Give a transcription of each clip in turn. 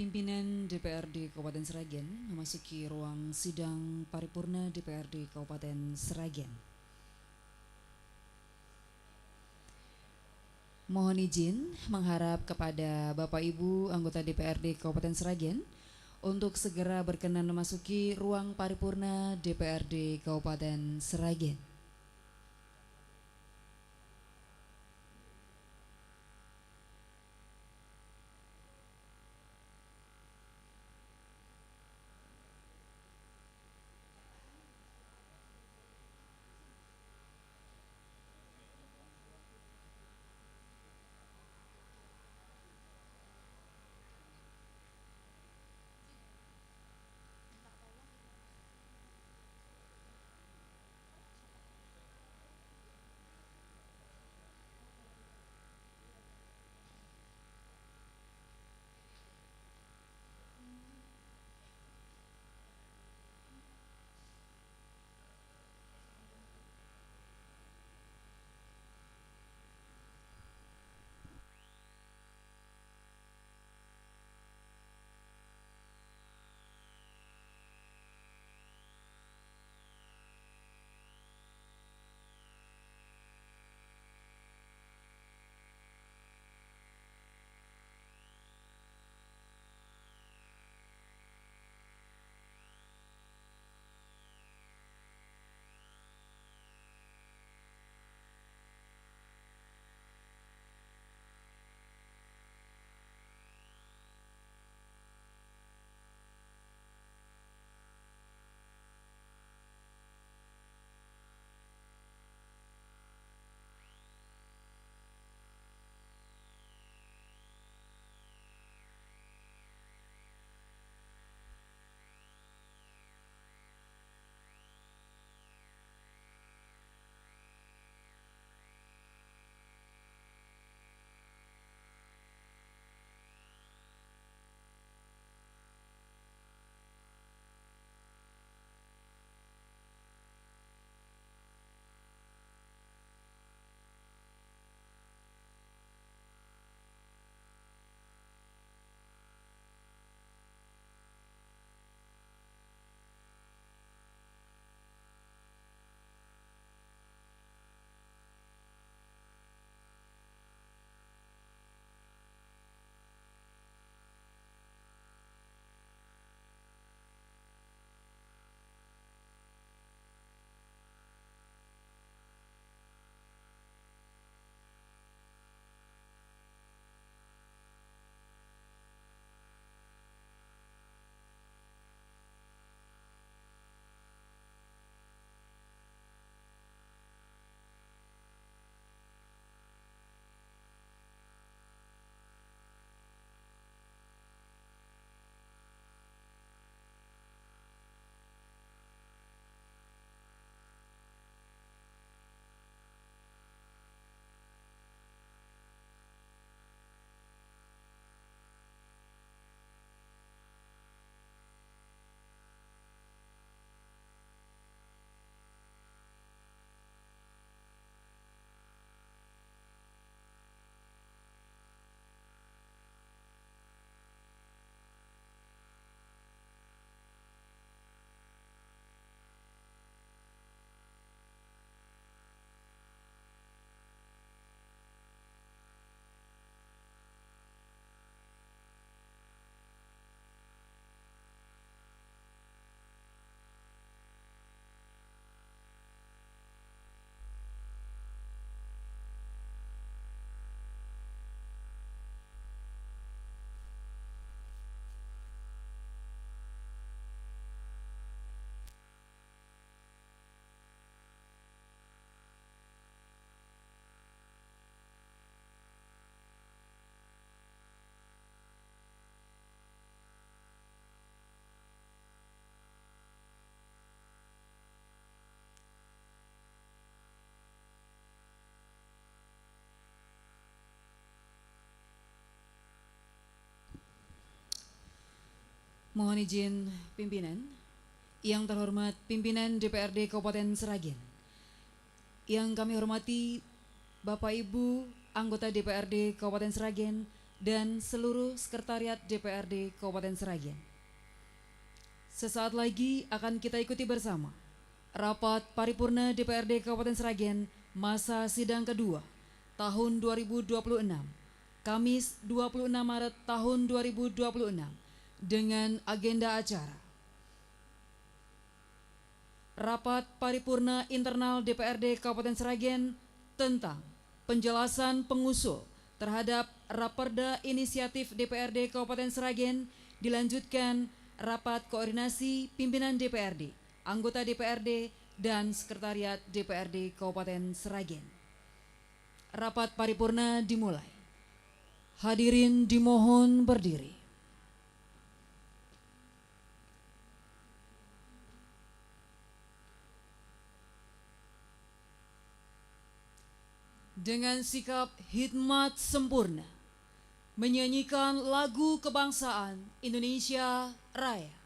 Pimpinan DPRD Kabupaten Sragen memasuki ruang sidang paripurna DPRD Kabupaten Sragen. Mohon izin mengharap kepada Bapak Ibu anggota DPRD Kabupaten Sragen untuk segera berkenan memasuki ruang paripurna DPRD Kabupaten Sragen. Mohon izin pimpinan, yang terhormat pimpinan DPRD Kabupaten Sragen, yang kami hormati Bapak Ibu anggota DPRD Kabupaten Sragen dan seluruh sekretariat DPRD Kabupaten Sragen. Sesaat lagi akan kita ikuti bersama rapat paripurna DPRD Kabupaten Sragen masa sidang kedua tahun 2026, Kamis 26 Maret tahun 2026 dengan agenda acara rapat paripurna internal DPRD Kabupaten Sragen tentang penjelasan pengusul terhadap Raperda Inisiatif DPRD Kabupaten Sragen, dilanjutkan rapat koordinasi pimpinan DPRD, anggota DPRD, dan sekretariat DPRD Kabupaten Sragen. Rapat paripurna dimulai. Hadirin dimohon berdiri. Dengan sikap hikmat sempurna, menyanyikan lagu kebangsaan Indonesia Raya.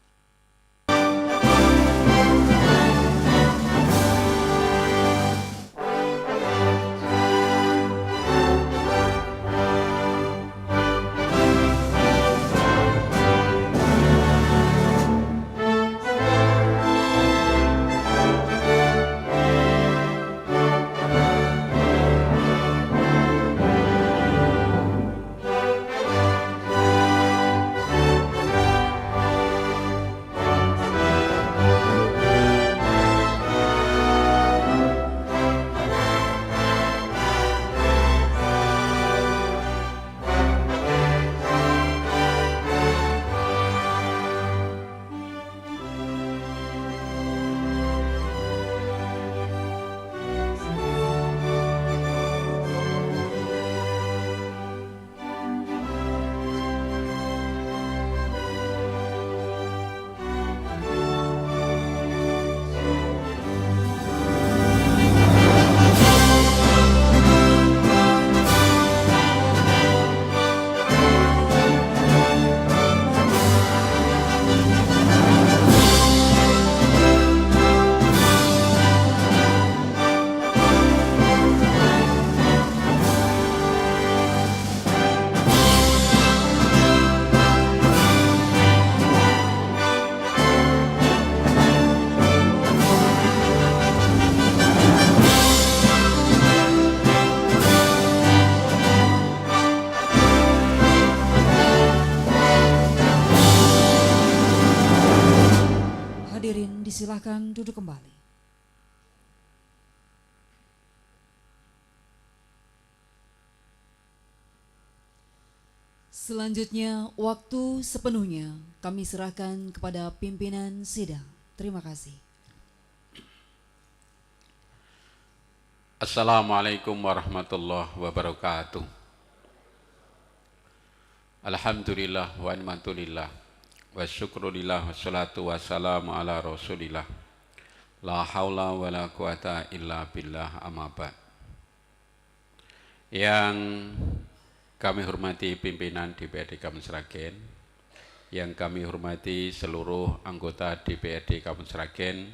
Silakan duduk kembali. Selanjutnya, waktu sepenuhnya kami serahkan kepada pimpinan sidang. Terima kasih. Assalamualaikum warahmatullahi wabarakatuh. Alhamdulillah wa ni'matulillah wa syukrulillah wassalatu wassalamu ala rasulillah. La haula wa la quwata illa billah, amma ba'd. Yang kami hormati pimpinan DPRD Kabupaten Sragen, yang kami hormati seluruh anggota DPRD Kabupaten Sragen,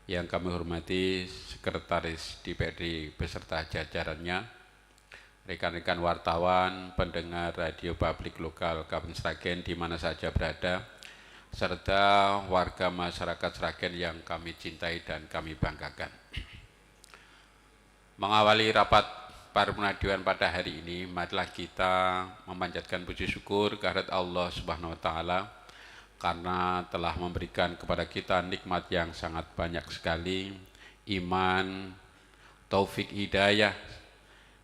yang kami hormati Sekretaris DPRD beserta jajarannya, rekan-rekan wartawan, pendengar radio publik lokal Kabupaten Sragen di mana saja berada, serta warga masyarakat Sragen yang kami cintai dan kami banggakan. Mengawali rapat paripurna Dewan pada hari ini, marilah kita memanjatkan puji syukur kehadirat Allah Subhanahu wa taala karena telah memberikan kepada kita nikmat yang sangat banyak sekali, iman, taufik hidayah.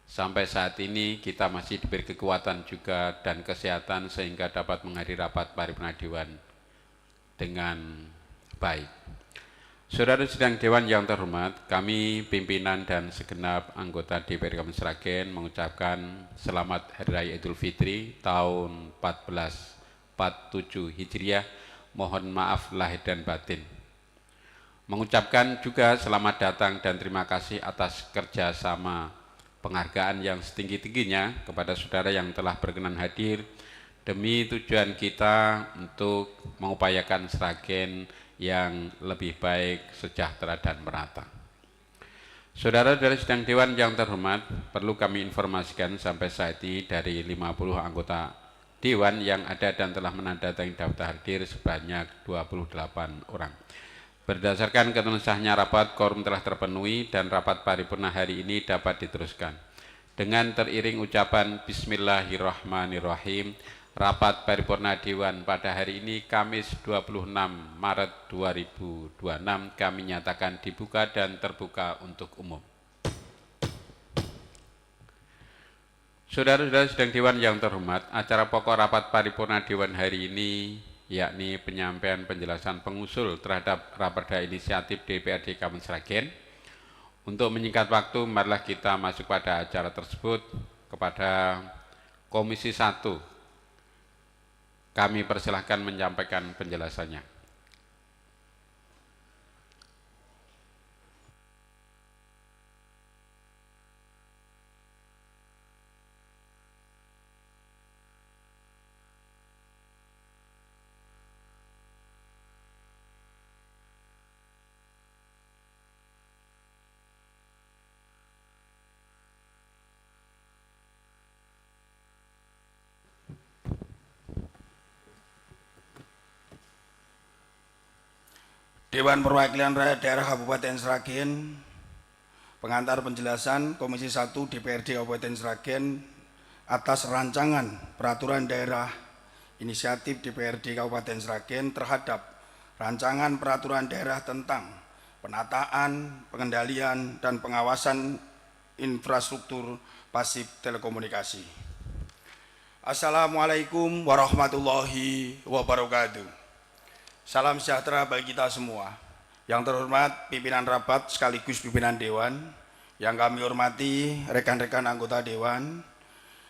Sampai saat ini kita masih diberi kekuatan juga dan kesehatan sehingga dapat menghadiri rapat paripurna Dewan dengan baik. Saudara sidang Dewan yang terhormat, kami pimpinan dan segenap anggota DPRD Kabupaten Sragen mengucapkan selamat Hari Raya Idul Fitri tahun 1447 Hijriah. Mohon maaf lahir dan batin. Mengucapkan juga selamat datang dan terima kasih atas kerjasama penghargaan yang setinggi-tingginya kepada saudara yang telah berkenan hadir demi tujuan kita untuk mengupayakan Sragen yang lebih baik, sejahtera dan merata. Saudara-saudara sidang Dewan yang terhormat, perlu kami informasikan sampai saat ini dari 50 anggota Dewan yang ada dan telah menandatangani daftar hadir sebanyak 28 orang. Berdasarkan ketentuan sahnya rapat, quorum telah terpenuhi dan rapat paripurna hari ini dapat diteruskan. Dengan teriring ucapan Bismillahirrahmanirrahim, rapat paripurna Dewan pada hari ini Kamis 26 Maret 2026 kami nyatakan dibuka dan terbuka untuk umum. Saudara-saudara sidang Dewan yang terhormat, acara pokok rapat paripurna Dewan hari ini yakni penyampaian penjelasan pengusul terhadap raperda inisiatif DPRD Kabupaten Sragen. Untuk menyingkat waktu, marilah kita masuk pada acara tersebut. Kepada Komisi 1, kami persilahkan menyampaikan penjelasannya. Dewan Perwakilan Rakyat Daerah Kabupaten Sragen, pengantar penjelasan Komisi 1 DPRD Kabupaten Sragen atas rancangan peraturan daerah inisiatif DPRD Kabupaten Sragen terhadap rancangan peraturan daerah tentang penataan, pengendalian, dan pengawasan infrastruktur pasif telekomunikasi. Assalamualaikum warahmatullahi wabarakatuh. Salam sejahtera bagi kita semua. Yang terhormat pimpinan rapat sekaligus pimpinan Dewan, yang kami hormati rekan-rekan anggota Dewan,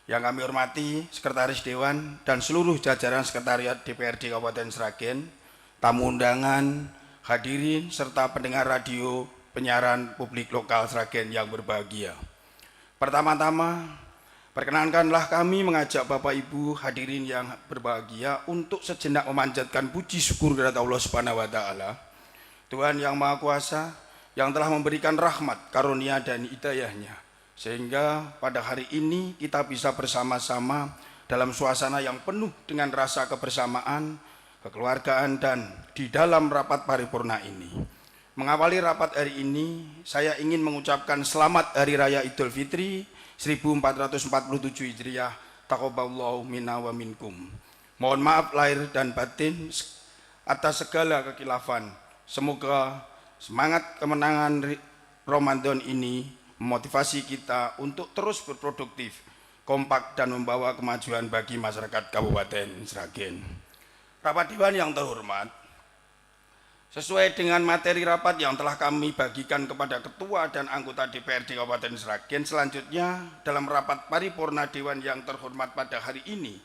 yang kami hormati Sekretaris Dewan dan seluruh jajaran Sekretariat DPRD Kabupaten Sragen, tamu undangan, hadirin serta pendengar radio penyiaran publik lokal Sragen yang berbahagia. Pertama-tama, perkenankanlah kami mengajak Bapak Ibu hadirin yang berbahagia untuk sejenak memanjatkan puji syukur kepada Allah Subhanahu wa taala, Tuhan yang Maha Kuasa yang telah memberikan rahmat, karunia dan hidayah-Nya sehingga pada hari ini kita bisa bersama-sama dalam suasana yang penuh dengan rasa kebersamaan, kekeluargaan dan di dalam rapat paripurna ini. Mengawali rapat hari ini, saya ingin mengucapkan selamat Hari Raya Idul Fitri 1447 Hijriah, taqabbalallahu minna wa minkum. Mohon maaf lahir dan batin atas segala kekilafan. Semoga semangat kemenangan Ramadan ini memotivasi kita untuk terus berproduktif, kompak dan membawa kemajuan bagi masyarakat Kabupaten Sragen. Rapat Dewan yang terhormat, sesuai dengan materi rapat yang telah kami bagikan kepada Ketua dan anggota DPRD Kabupaten Sragen, selanjutnya dalam rapat paripurna Dewan yang terhormat pada hari ini,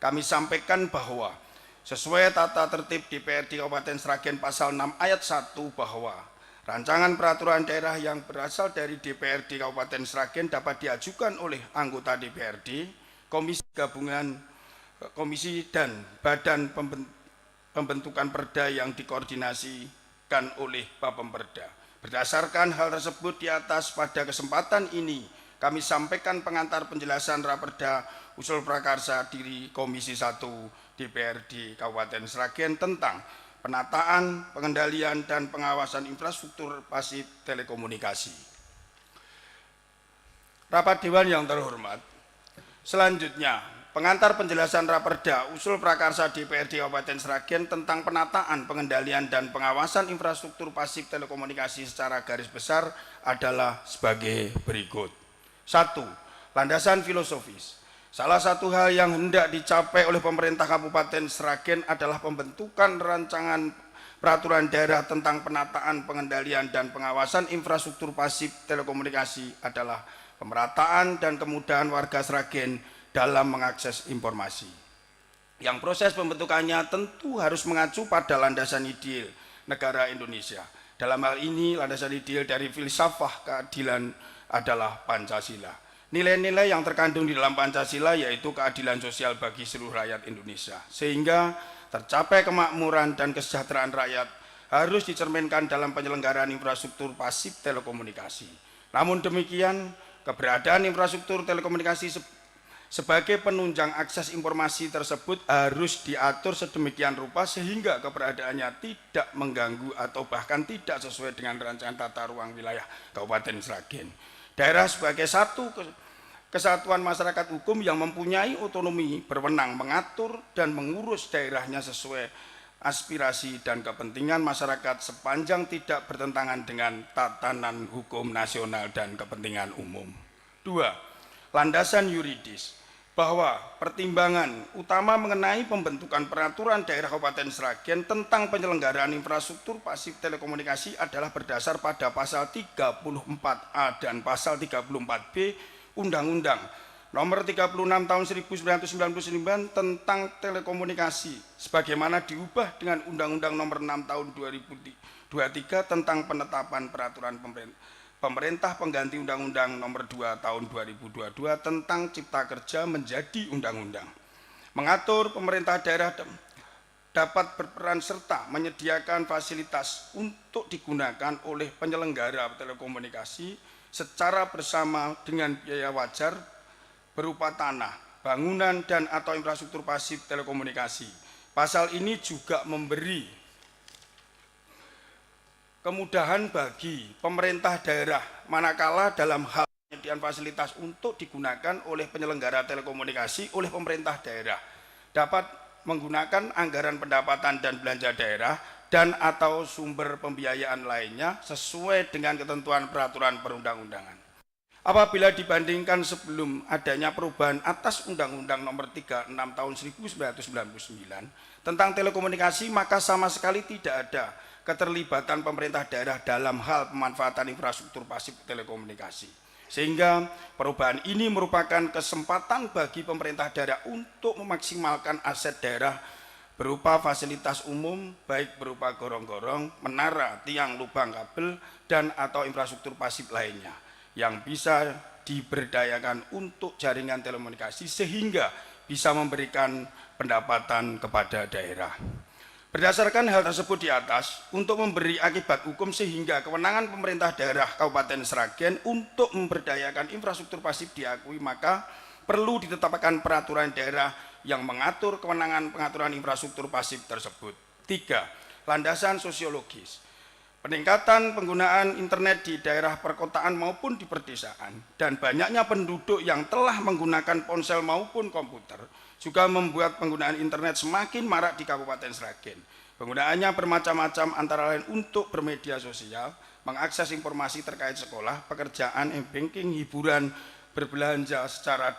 kami sampaikan bahwa sesuai tata tertib DPRD Kabupaten Sragen pasal 6 ayat 1 bahwa rancangan peraturan daerah yang berasal dari DPRD Kabupaten Sragen dapat diajukan oleh anggota DPRD, komisi gabungan, komisi dan badan pembentukan perda yang dikoordinasikan oleh Bapemperda. Berdasarkan hal tersebut di atas, pada kesempatan ini kami sampaikan pengantar penjelasan raperda usul prakarsa diri Komisi 1 DPRD Kabupaten Sragen tentang penataan, pengendalian, dan pengawasan infrastruktur pasif telekomunikasi. Rapat Dewan yang terhormat, selanjutnya pengantar penjelasan raperda usul prakarsa DPRD Kabupaten Sragen tentang penataan, pengendalian, dan pengawasan infrastruktur pasif telekomunikasi secara garis besar adalah sebagai berikut. 1. Landasan filosofis. Salah satu hal yang hendak dicapai oleh pemerintah Kabupaten Sragen adalah pembentukan rancangan peraturan daerah tentang penataan, pengendalian, dan pengawasan infrastruktur pasif telekomunikasi adalah pemerataan dan kemudahan warga Sragen dalam mengakses informasi. Yang proses pembentukannya tentu harus mengacu pada landasan ideal negara Indonesia. Dalam hal ini landasan ideal dari filsafah keadilan adalah Pancasila. Nilai-nilai yang terkandung di dalam Pancasila yaitu keadilan sosial bagi seluruh rakyat Indonesia. Sehingga tercapai kemakmuran dan kesejahteraan rakyat harus dicerminkan dalam penyelenggaraan infrastruktur pasif telekomunikasi. Namun demikian, keberadaan infrastruktur telekomunikasi sebagai penunjang akses informasi tersebut harus diatur sedemikian rupa sehingga keberadaannya tidak mengganggu atau bahkan tidak sesuai dengan rancangan tata ruang wilayah Kabupaten Sragen. Daerah sebagai satu kesatuan masyarakat hukum yang mempunyai otonomi berwenang mengatur dan mengurus daerahnya sesuai aspirasi dan kepentingan masyarakat sepanjang tidak bertentangan dengan tatanan hukum nasional dan kepentingan umum. 2. Landasan yuridis, bahwa pertimbangan utama mengenai pembentukan peraturan daerah Kabupaten Sragen tentang penyelenggaraan infrastruktur pasif telekomunikasi adalah berdasar pada pasal 34A dan pasal 34B Undang-Undang Nomor 36 Tahun 1999 tentang telekomunikasi sebagaimana diubah dengan Undang-Undang Nomor 6 Tahun 2023 tentang penetapan peraturan pemerintah pengganti Undang-Undang Nomor 2 Tahun 2022 tentang Cipta Kerja menjadi undang-undang. Mengatur pemerintah daerah dapat berperan serta menyediakan fasilitas untuk digunakan oleh penyelenggara telekomunikasi secara bersama dengan biaya wajar berupa tanah, bangunan, dan atau infrastruktur pasif telekomunikasi. Pasal ini juga memberi kemudahan bagi pemerintah daerah manakala dalam hal penyediaan fasilitas untuk digunakan oleh penyelenggara telekomunikasi oleh pemerintah daerah dapat menggunakan anggaran pendapatan dan belanja daerah dan atau sumber pembiayaan lainnya sesuai dengan ketentuan peraturan perundang-undangan. Apabila dibandingkan sebelum adanya perubahan atas Undang-Undang Nomor 36 Tahun 1999 tentang telekomunikasi, maka sama sekali tidak ada keterlibatan pemerintah daerah dalam hal pemanfaatan infrastruktur pasif telekomunikasi. Sehingga perubahan ini merupakan kesempatan bagi pemerintah daerah untuk memaksimalkan aset daerah berupa fasilitas umum, baik berupa gorong-gorong, menara, tiang, lubang kabel, dan atau infrastruktur pasif lainnya yang bisa diberdayakan untuk jaringan telekomunikasi sehingga bisa memberikan pendapatan kepada daerah. Berdasarkan hal tersebut di atas, untuk memberi akibat hukum sehingga kewenangan pemerintah daerah Kabupaten Sragen untuk memberdayakan infrastruktur pasif diakui, maka perlu ditetapkan peraturan daerah yang mengatur kewenangan pengaturan infrastruktur pasif tersebut. 3. Landasan sosiologis. Peningkatan penggunaan internet di daerah perkotaan maupun di perdesaan dan banyaknya penduduk yang telah menggunakan ponsel maupun komputer juga membuat penggunaan internet semakin marak di Kabupaten Sragen. Penggunaannya bermacam-macam antara lain untuk bermedia sosial, mengakses informasi terkait sekolah, pekerjaan, e-banking, hiburan, berbelanja secara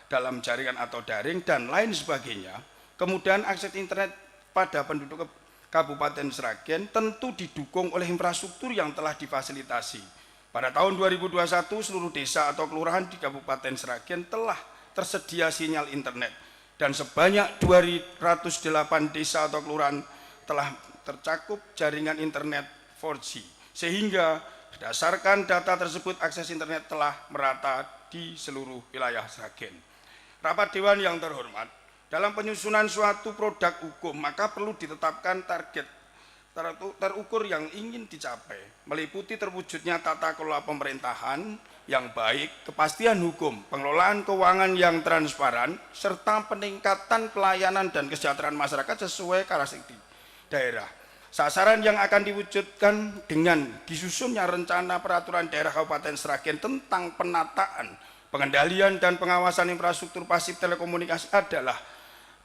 dalam jaringan atau daring, dan lain sebagainya. Kemudian akses internet pada penduduk Kabupaten Sragen tentu didukung oleh infrastruktur yang telah difasilitasi. Pada tahun 2021 seluruh desa atau kelurahan di Kabupaten Sragen telah tersedia sinyal internet dan sebanyak 208 desa atau kelurahan telah tercakup jaringan internet 4G. Sehingga berdasarkan data tersebut akses internet telah merata di seluruh wilayah Sragen. Rapat Dewan yang terhormat, dalam penyusunan suatu produk hukum maka perlu ditetapkan target terukur yang ingin dicapai, meliputi terwujudnya tata kelola pemerintahan yang baik, kepastian hukum, pengelolaan keuangan yang transparan, serta peningkatan pelayanan dan kesejahteraan masyarakat sesuai karakteristik daerah. Sasaran yang akan diwujudkan dengan disusunnya rencana peraturan daerah Kabupaten Sragen tentang penataan, pengendalian dan pengawasan infrastruktur pasif telekomunikasi adalah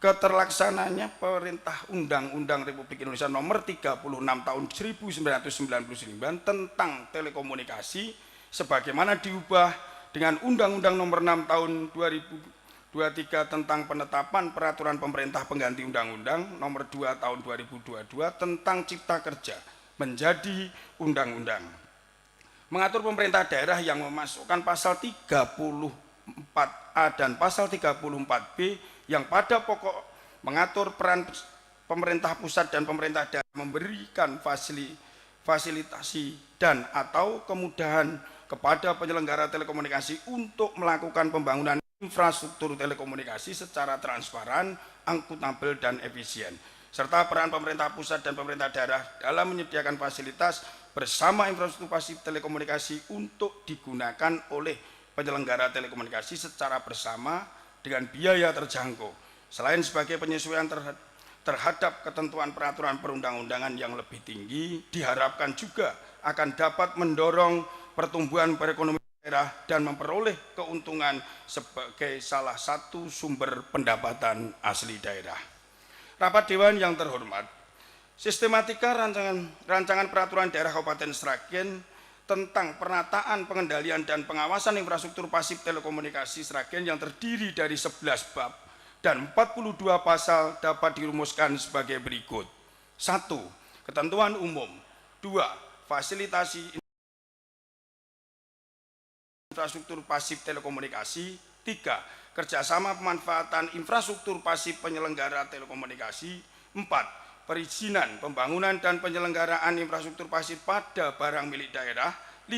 keterlaksananya perintah Undang-Undang Republik Indonesia Nomor 36 Tahun 1999 tentang telekomunikasi sebagaimana diubah dengan Undang-Undang Nomor 6 Tahun 2023 tentang penetapan peraturan pemerintah pengganti Undang-Undang Nomor 2 Tahun 2022 tentang Cipta Kerja menjadi undang-undang. Mengatur pemerintah daerah yang memasukkan pasal 34A dan pasal 34B yang pada pokok mengatur peran pemerintah pusat dan pemerintah daerah memberikan fasilitasi dan atau kemudahan kepada penyelenggara telekomunikasi untuk melakukan pembangunan infrastruktur telekomunikasi secara transparan, akuntabel, dan efisien. serta peran pemerintah pusat dan pemerintah daerah dalam menyediakan fasilitas bersama infrastruktur pasif telekomunikasi untuk digunakan oleh penyelenggara telekomunikasi secara bersama dengan biaya terjangkau. Selain sebagai penyesuaian terhadap ketentuan peraturan perundang-undangan yang lebih tinggi, diharapkan juga akan dapat mendorong pertumbuhan perekonomian daerah dan memperoleh keuntungan sebagai salah satu sumber pendapatan asli daerah. Rapat Dewan yang terhormat, sistematika rancangan peraturan daerah Kabupaten Sragen tentang penataan, pengendalian, dan pengawasan infrastruktur pasif telekomunikasi Sragen yang terdiri dari 11 bab dan 42 pasal dapat dirumuskan sebagai berikut. 1. Ketentuan umum. 2. Fasilitasi infrastruktur pasif telekomunikasi. 3. Kerjasama pemanfaatan infrastruktur pasif penyelenggara telekomunikasi. 4. Perizinan, pembangunan, dan penyelenggaraan infrastruktur pasif pada barang milik daerah. 5.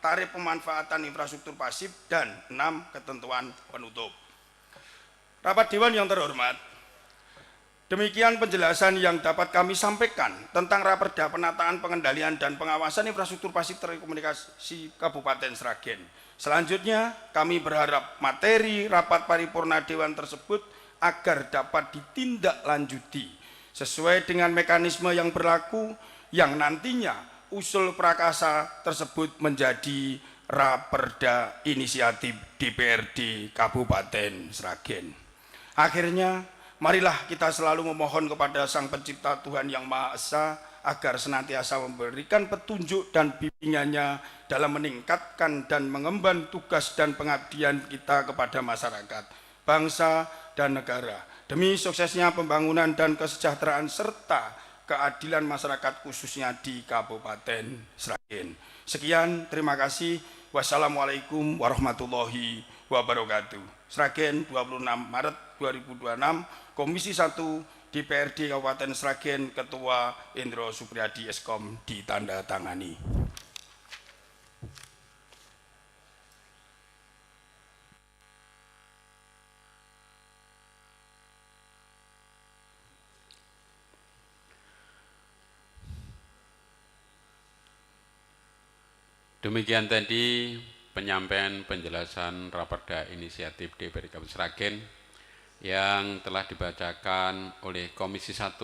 Tarif pemanfaatan infrastruktur pasif. Dan 6. Ketentuan penutup. Rapat Dewan yang terhormat, demikian penjelasan yang dapat kami sampaikan tentang Raperda Penataan, Pengendalian, dan Pengawasan Infrastruktur Pasif Telekomunikasi Kabupaten Sragen. Selanjutnya, kami berharap materi rapat paripurna Dewan tersebut agar dapat ditindaklanjuti sesuai dengan mekanisme yang berlaku, yang nantinya usul prakasa tersebut menjadi Raperda Inisiatif DPRD Kabupaten Sragen. Akhirnya, marilah kita selalu memohon kepada Sang Pencipta Tuhan Yang Maha Esa agar senantiasa memberikan petunjuk dan bimbingannya dalam meningkatkan dan mengemban tugas dan pengabdian kita kepada masyarakat, bangsa, dan negara, demi suksesnya pembangunan dan kesejahteraan serta keadilan masyarakat khususnya di Kabupaten Sragen. Sekian, terima kasih. Wassalamualaikum warahmatullahi wabarakatuh. Sragen, 26 Maret 2026, Komisi 1 DPRD Kabupaten Sragen, Ketua Indro Supriyadi Eskom, ditandatangani. Demikian tadi penyampaian penjelasan Raperda Inisiatif DPRD Kabupaten Sragen yang telah dibacakan oleh Komisi 1.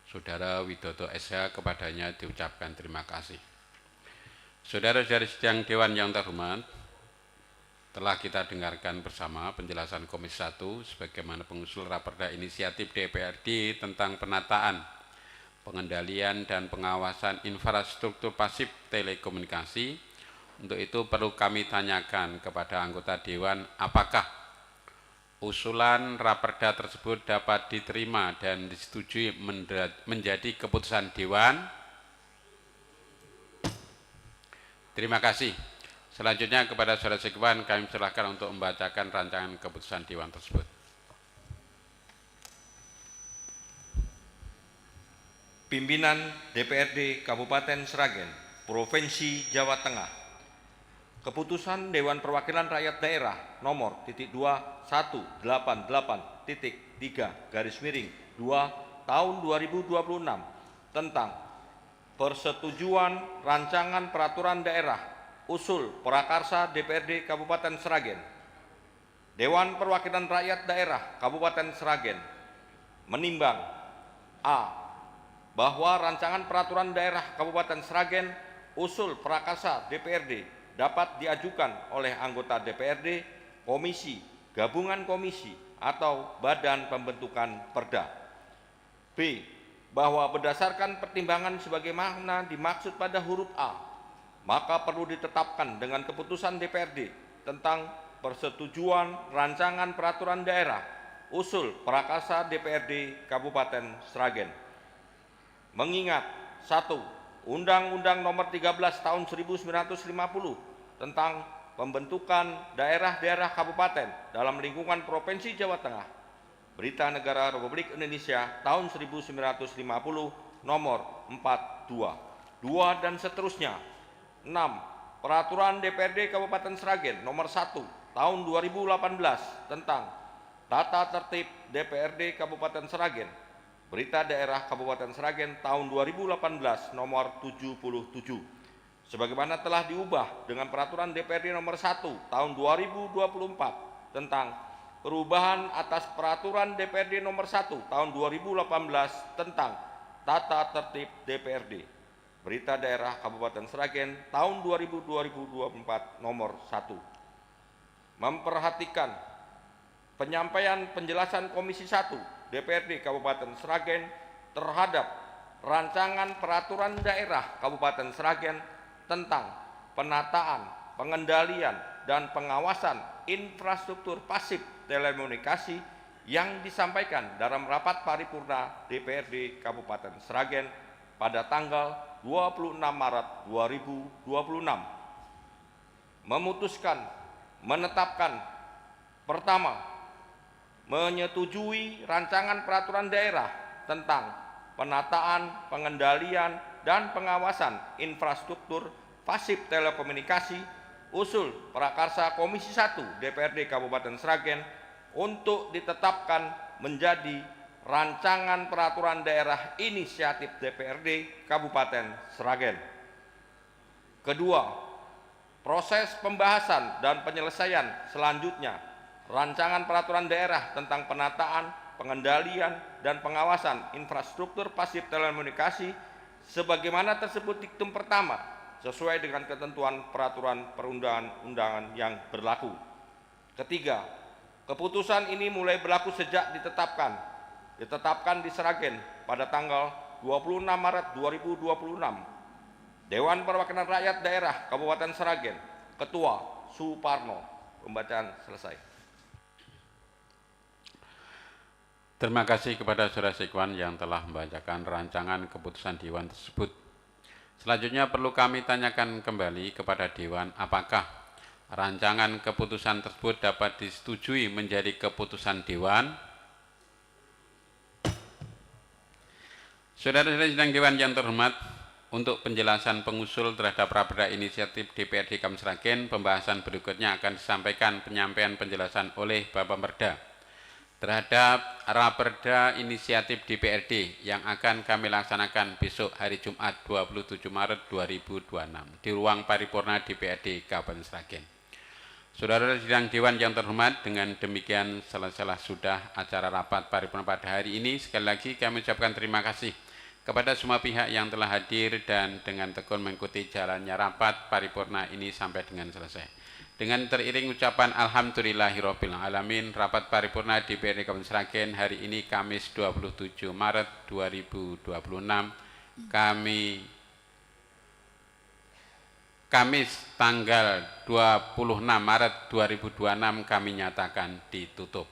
Saudara Widodo SH, kepadanya diucapkan terima kasih. Saudara-saudari sidang Dewan yang terhormat, telah kita dengarkan bersama penjelasan Komisi 1 sebagaimana pengusul Raperda Inisiatif DPRD tentang penataan, pengendalian, dan pengawasan infrastruktur pasif telekomunikasi. Untuk itu perlu kami tanyakan kepada anggota Dewan, apakah usulan Raperda tersebut dapat diterima dan disetujui menjadi keputusan Dewan? Terima kasih. Selanjutnya kepada saudara sekalian kami silakan untuk membacakan rancangan keputusan Dewan tersebut. Pimpinan DPRD Kabupaten Sragen, Provinsi Jawa Tengah. Keputusan Dewan Perwakilan Rakyat Daerah nomor 2188.3/2 tahun 2026 tentang persetujuan rancangan peraturan daerah usul prakarsa DPRD Kabupaten Sragen. Dewan Perwakilan Rakyat Daerah Kabupaten Sragen menimbang a. bahwa rancangan peraturan daerah Kabupaten Sragen usul prakarsa DPRD dapat diajukan oleh anggota DPRD, komisi, gabungan komisi, atau badan pembentukan perda. B. Bahwa berdasarkan pertimbangan sebagaimana dimaksud pada huruf A, maka perlu ditetapkan dengan keputusan DPRD tentang persetujuan rancangan peraturan daerah usul prakarsa DPRD Kabupaten Sragen. Mengingat 1. Undang-Undang Nomor 13 Tahun 1950 tentang pembentukan daerah-daerah kabupaten dalam lingkungan Provinsi Jawa Tengah, Berita Negara Republik Indonesia tahun 1950 nomor 42, 2 dan seterusnya. 6. Peraturan DPRD Kabupaten Sragen nomor 1 tahun 2018 tentang tata tertib DPRD Kabupaten Sragen Berita Daerah Kabupaten Sragen tahun 2018 nomor 77. Sebagaimana telah diubah dengan Peraturan DPRD nomor 1 tahun 2024 tentang perubahan atas Peraturan DPRD nomor 1 tahun 2018 tentang Tata Tertib DPRD. Berita Daerah Kabupaten Sragen tahun 2024 nomor 1. Memperhatikan penyampaian penjelasan Komisi 1 DPRD Kabupaten Sragen terhadap rancangan peraturan daerah Kabupaten Sragen tentang penataan, pengendalian, dan pengawasan infrastruktur pasif telekomunikasi yang disampaikan dalam rapat paripurna DPRD Kabupaten Sragen pada tanggal 26 Maret 2026. Memutuskan menetapkan pertama, menyetujui rancangan peraturan daerah tentang penataan, pengendalian, dan pengawasan infrastruktur pasif telekomunikasi usul prakarsa Komisi 1 DPRD Kabupaten Sragen untuk ditetapkan menjadi rancangan peraturan daerah inisiatif DPRD Kabupaten Sragen. Kedua, proses pembahasan dan penyelesaian selanjutnya rancangan peraturan daerah tentang penataan, pengendalian, dan pengawasan infrastruktur pasif telekomunikasi sebagaimana tersebut diktum pertama sesuai dengan ketentuan peraturan perundang-undangan yang berlaku. Ketiga, keputusan ini mulai berlaku sejak ditetapkan di Sragen pada tanggal 26 Maret 2026. Dewan Perwakilan Rakyat Daerah Kabupaten Sragen, Ketua Suparno. Pembacaan selesai. Terima kasih kepada Saudara Sekwan yang telah membacakan rancangan keputusan Dewan tersebut. Selanjutnya perlu kami tanyakan kembali kepada Dewan apakah rancangan keputusan tersebut dapat disetujui menjadi keputusan Dewan. Saudara-saudara sidang Dewan yang terhormat, untuk penjelasan pengusul terhadap Raperda Inisiatif DPRD Kabupaten Sragen, pembahasan berikutnya akan disampaikan penyampaian penjelasan oleh Bapak Perda terhadap Raperda Inisiatif DPRD yang akan kami laksanakan besok hari Jumat 27 Maret 2026 di ruang paripurna DPRD Kabupaten Sragen. Saudara sidang Dewan yang terhormat, dengan demikian selesai sudah acara rapat paripurna pada hari ini. Sekali lagi kami ucapkan terima kasih kepada semua pihak yang telah hadir dan dengan tekun mengikuti jalannya rapat paripurna ini sampai dengan selesai. Dengan teriring ucapan Alhamdulillahirabbil alamin, rapat paripurna DPRD Kabupaten Sragen hari ini Kamis 27 Maret 2026 Kamis tanggal 26 Maret 2026 kami nyatakan ditutup.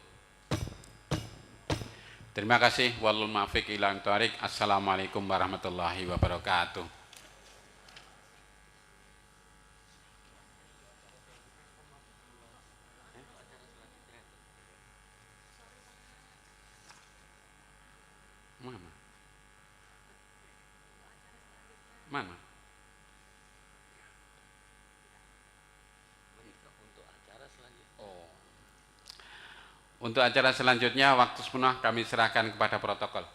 Terima kasih. Wallahul muwaffiq ila thoriq. Assalamualaikum warahmatullahi wabarakatuh. Mana? Untuk acara selanjutnya waktu sepenuh kami serahkan kepada protokol.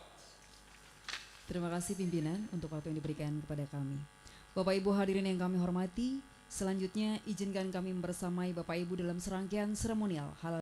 Terima kasih pimpinan untuk waktu yang diberikan kepada kami. Bapak Ibu hadirin yang kami hormati, selanjutnya izinkan kami membersamai Bapak Ibu dalam serangkaian seremonial halal